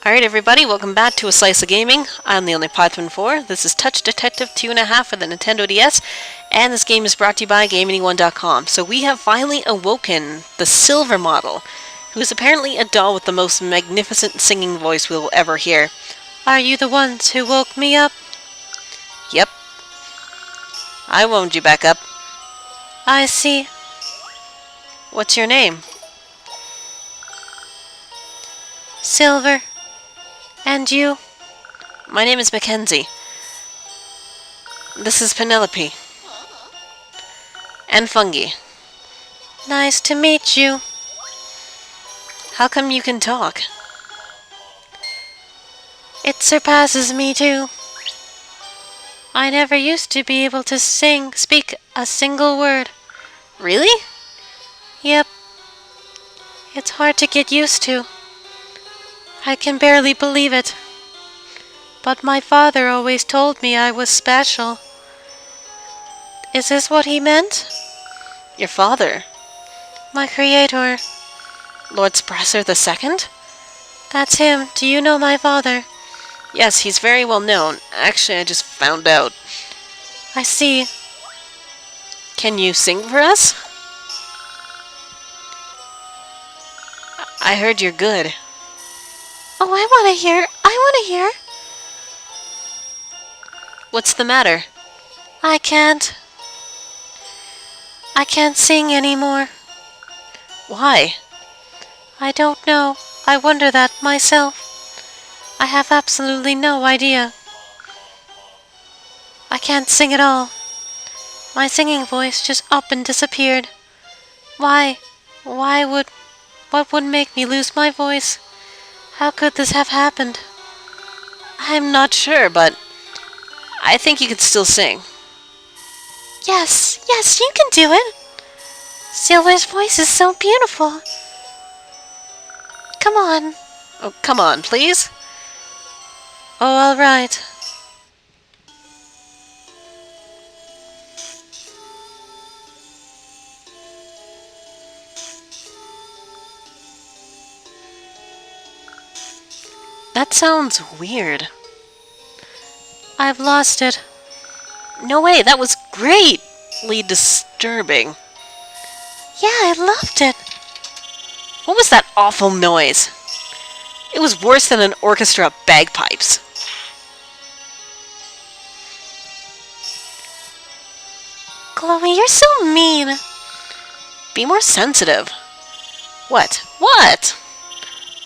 Alright everybody, welcome back to A Slice of Gaming. I'm the only Python 4. This is Touch Detective 2.5 for the Nintendo DS, and this game is brought to you by GameAnyone.com. So we have finally awoken the Silver model, who is apparently a doll with the most magnificent singing voice we will ever hear. Are you the ones who woke me up? Yep. I wound you back up. I see. What's your name? Silver. And you? My name is Mackenzie. This is Penelope. And Fungi. Nice to meet you. How come you can talk? It surpasses me too. I never used to be able to speak a single word. Really? Yep. It's hard to get used to. I can barely believe it. But my father always told me I was special. Is this what he meant? Your father? My creator. Lord Sprasser II? That's him. Do you know my father? Yes, he's very well known. Actually, I just found out. I see. Can you sing for us? I heard you're good. Oh, I want to hear. I want to hear. What's the matter? I can't sing anymore. Why? I don't know. I wonder that myself. I have absolutely no idea. I can't sing at all. My singing voice just up and disappeared. Why? What would make me lose my voice? How could this have happened? I'm not sure, but I think you could still sing. Yes, you can do it. Silver's voice is so beautiful. Come on. Oh, come on, please. Oh, all right. That sounds weird. I've lost it. No way, that was greatly disturbing. Yeah, I loved it. What was that awful noise? It was worse than an orchestra of bagpipes. Chloe, you're so mean. Be more sensitive. What? What?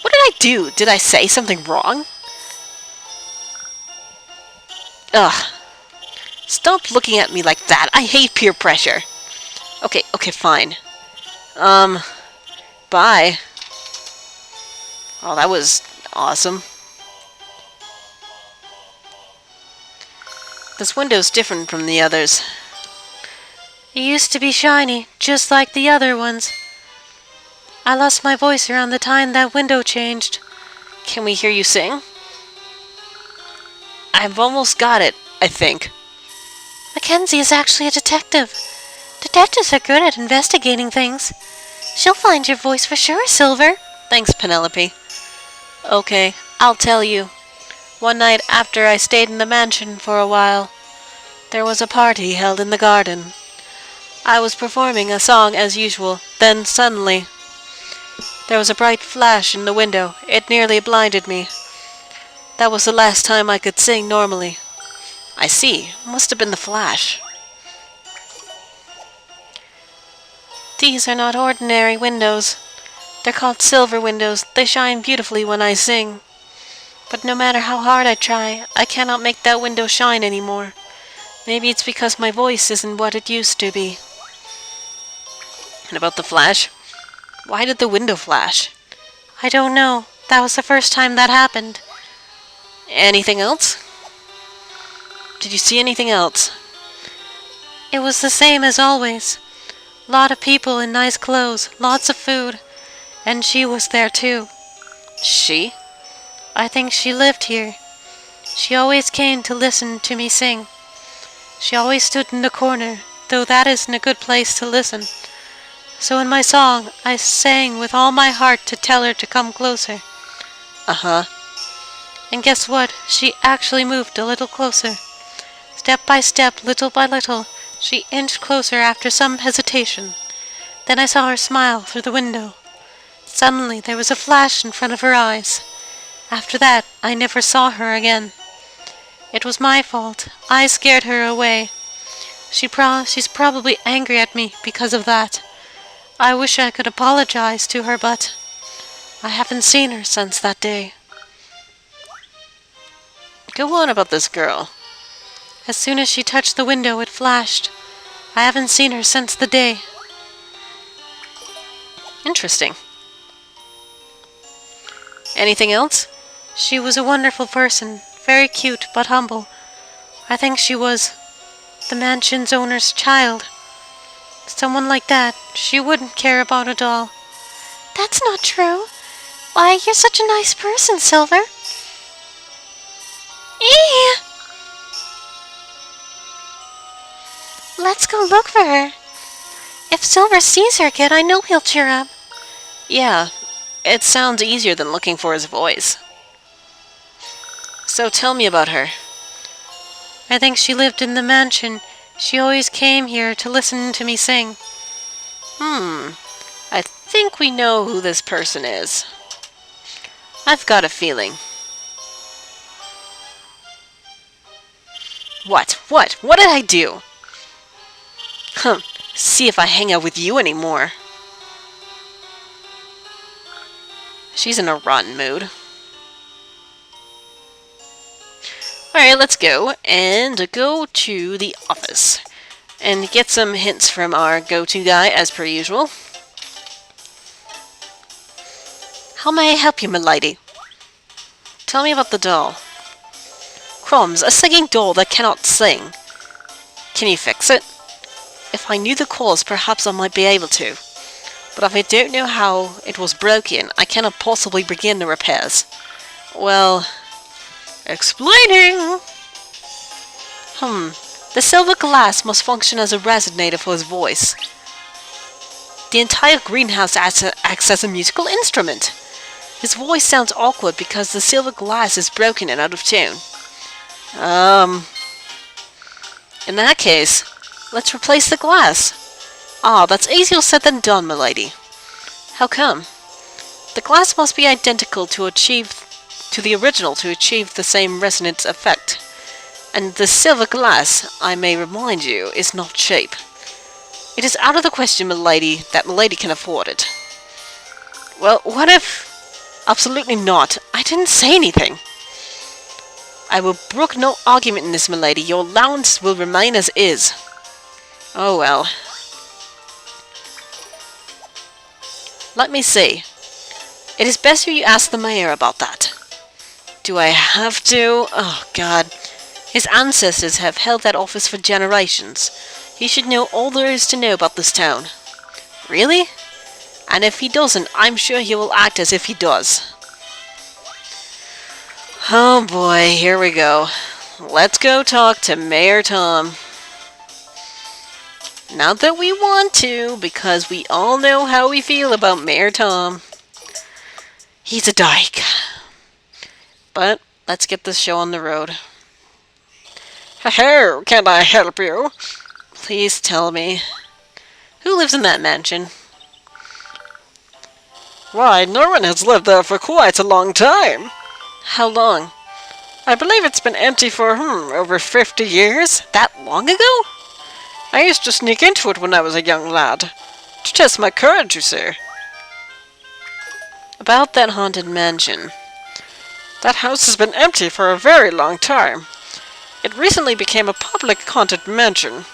What did I do? Did I say something wrong? Ugh. Stop looking at me like that. I hate peer pressure. Okay, fine. Bye. Oh, that was awesome. This window's different from the others. It used to be shiny, just like the other ones. I lost my voice around the time that window changed. Can we hear you sing? I've almost got it, I think. Mackenzie is actually a detective. Detectives are good at investigating things. She'll find your voice for sure, Silver. Thanks, Penelope. Okay, I'll tell you. One night after I stayed in the mansion for a while, there was a party held in the garden. I was performing a song as usual, then suddenly there was a bright flash in the window. It nearly blinded me. That was the last time I could sing normally. I see. Must have been the flash. These are not ordinary windows. They're called silver windows. They shine beautifully when I sing. But no matter how hard I try, I cannot make that window shine anymore. Maybe it's because my voice isn't what it used to be. And about the flash? Why did the window flash? I don't know. That was the first time that happened. Anything else? Did you see anything else? It was the same as always. Lot of people in nice clothes, lots of food. And she was there too. She? I think she lived here. She always came to listen to me sing. She always stood in the corner, though that isn't a good place to listen. So in my song, I sang with all my heart to tell her to come closer. Uh-huh. And guess what? She actually moved a little closer. Step by step, little by little, she inched closer after some hesitation. Then I saw her smile through the window. Suddenly there was a flash in front of her eyes. After that, I never saw her again. It was my fault. I scared her away. She's probably angry at me because of that. I wish I could apologize to her, but I haven't seen her since that day. Go on about this girl. As soon as she touched the window, it flashed. I haven't seen her since the day. Interesting. Anything else? She was a wonderful person, very cute but humble. I think she was the mansion's owner's child. Someone like that, she wouldn't care about a doll. That's not true. Why, you're such a nice person, Silver. Eee! Let's go look for her. If Silver sees her again, I know he'll cheer up. Yeah, it sounds easier than looking for his voice. So tell me about her. I think she lived in the mansion. She always came here to listen to me sing. I think we know who this person is. I've got a feeling. What? What did I do? See if I hang out with you anymore. She's in a rotten mood. Alright, let's go and go to the office and get some hints from our go-to guy as per usual. How may I help you, milady? Tell me about the doll. Crumbs, a singing doll that cannot sing. Can you fix it? If I knew the cause, perhaps I might be able to. But if I don't know how it was broken, I cannot possibly begin the repairs. Well, explaining! The silver glass must function as a resonator for his voice. The entire greenhouse acts as a musical instrument. His voice sounds awkward because the silver glass is broken and out of tune. In that case, let's replace the glass. Ah, that's easier said than done, milady. How come? The glass must be identical to the original to achieve the same resonance effect. And the silver glass, I may remind you, is not cheap. It is out of the question, milady, that milady can afford it. Well, what if... Absolutely not. I didn't say anything. I will brook no argument in this, milady. Your allowance will remain as is. Oh well. Let me see. It is best you ask the mayor about that. Do I have to? Oh, God. His ancestors have held that office for generations. He should know all there is to know about this town. Really? And if he doesn't, I'm sure he will act as if he does. Oh boy, here we go. Let's go talk to Mayor Tom. Not that we want to, because we all know how we feel about Mayor Tom. He's a dyke. But let's get this show on the road. Hello, can I help you? Please tell me. Who lives in that mansion? Why, no one has lived there for quite a long time. How long? I believe it's been empty for, over 50 years. That long ago? I used to sneak into it when I was a young lad. To test my courage, you see. About that haunted mansion. That house has been empty for a very long time. It recently became a public haunted mansion.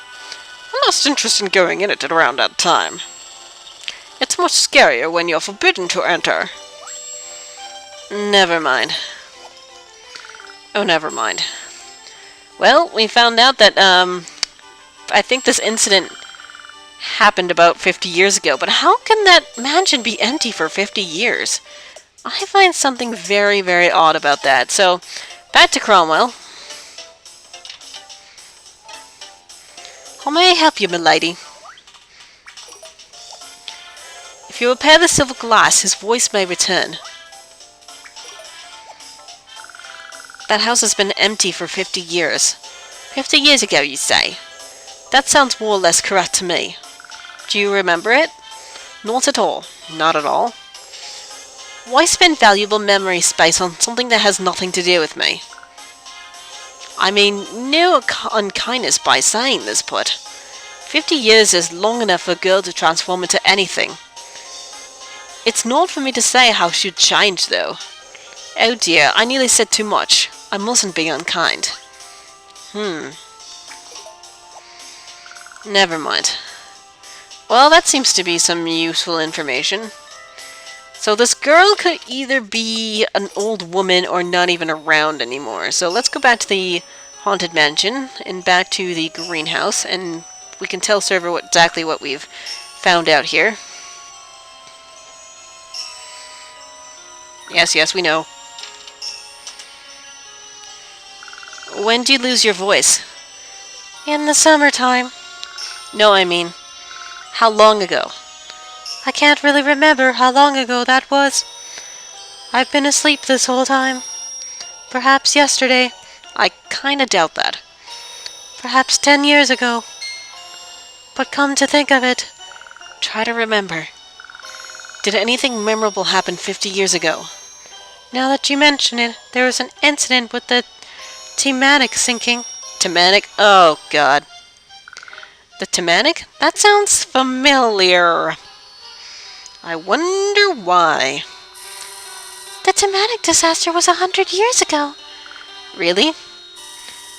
I lost interest in going in it at around that time. It's much scarier when you're forbidden to enter. Never mind. Oh, never mind. Well, we found out that, I think this incident happened about 50 years ago, but how can that mansion be empty for 50 years? I find something very, very odd about that. So, back to Cromwell. How may I help you, milady? If you repair the silver glass, his voice may return. That house has been empty for 50 years. 50 years ago, you say? That sounds more or less correct to me. Do you remember it? Not at all. Not at all. Why spend valuable memory space on something that has nothing to do with me? I mean, no unkindness by saying this, but 50 years is long enough for a girl to transform into anything. It's not for me to say how she'd change, though. Oh dear, I nearly said too much. I mustn't be unkind. Never mind. Well, that seems to be some useful information. So this girl could either be an old woman or not even around anymore. So let's go back to the haunted mansion and back to the greenhouse, and we can tell server exactly what we've found out here. Yes, we know. When did you lose your voice? In the summertime. No, I mean, how long ago? I can't really remember how long ago that was. I've been asleep this whole time. Perhaps yesterday. I kinda doubt that. Perhaps 10 years ago. But come to think of it, Try to remember. Did anything memorable happen 50 years ago? now that you mention it, there was an incident with the Titanic sinking. Titanic? Oh, God. The Titanic? That sounds familiar. I wonder why. The Titanic disaster was 100 years ago. Really?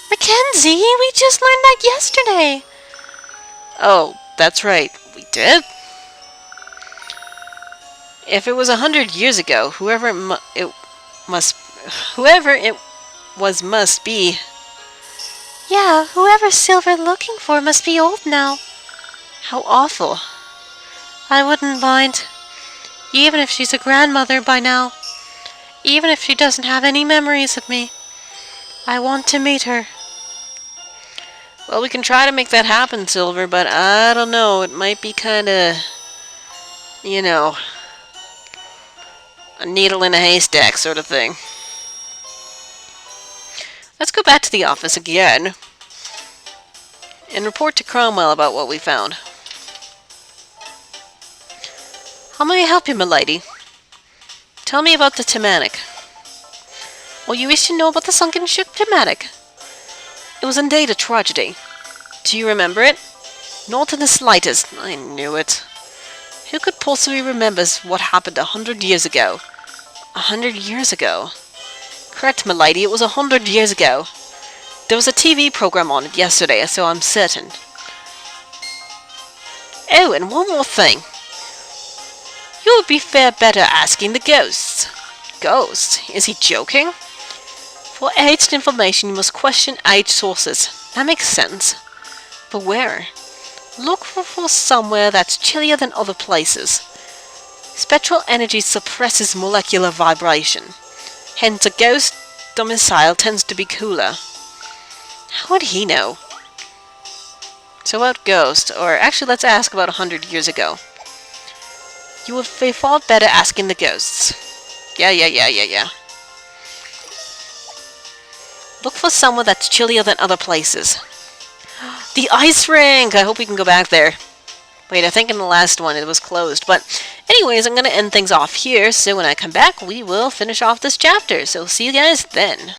Mackenzie, we just learned that yesterday. Oh, that's right. We did? If it was 100 years ago, whoever it must be. Yeah, whoever Silver looking for must be old now. How awful. I wouldn't mind. Even if she's a grandmother by now. Even if she doesn't have any memories of me. I want to meet her. Well, we can try to make that happen, Silver, but I don't know. It might be kinda, you know, a needle in a haystack sort of thing. Let's go back to the office again and report to Cromwell about what we found. How may I help you, milady? Tell me about the Titanic. Oh, you wish to know about the sunken ship Titanic? It was indeed a tragedy. Do you remember it? Not in the slightest. I knew it. Who could possibly remember what happened 100 years ago? 100 years ago? Correct, milady, it was 100 years ago. There was a TV program on it yesterday, so I'm certain. Oh, and one more thing. You would be fair better asking the ghosts. Ghosts? Is he joking? For aged information, you must question aged sources. That makes sense. But where? Look for somewhere that's chillier than other places. Spectral energy suppresses molecular vibration. Hence, a ghost domicile tends to be cooler. How would he know? So about ghost, or actually let's ask about 100 years ago. You would be far better asking the ghosts. Yeah. Look for somewhere that's chillier than other places. The ice rink! I hope we can go back there. Wait, I think in the last one it was closed. But anyways, I'm going to end things off here. So when I come back, we will finish off this chapter. So see you guys then.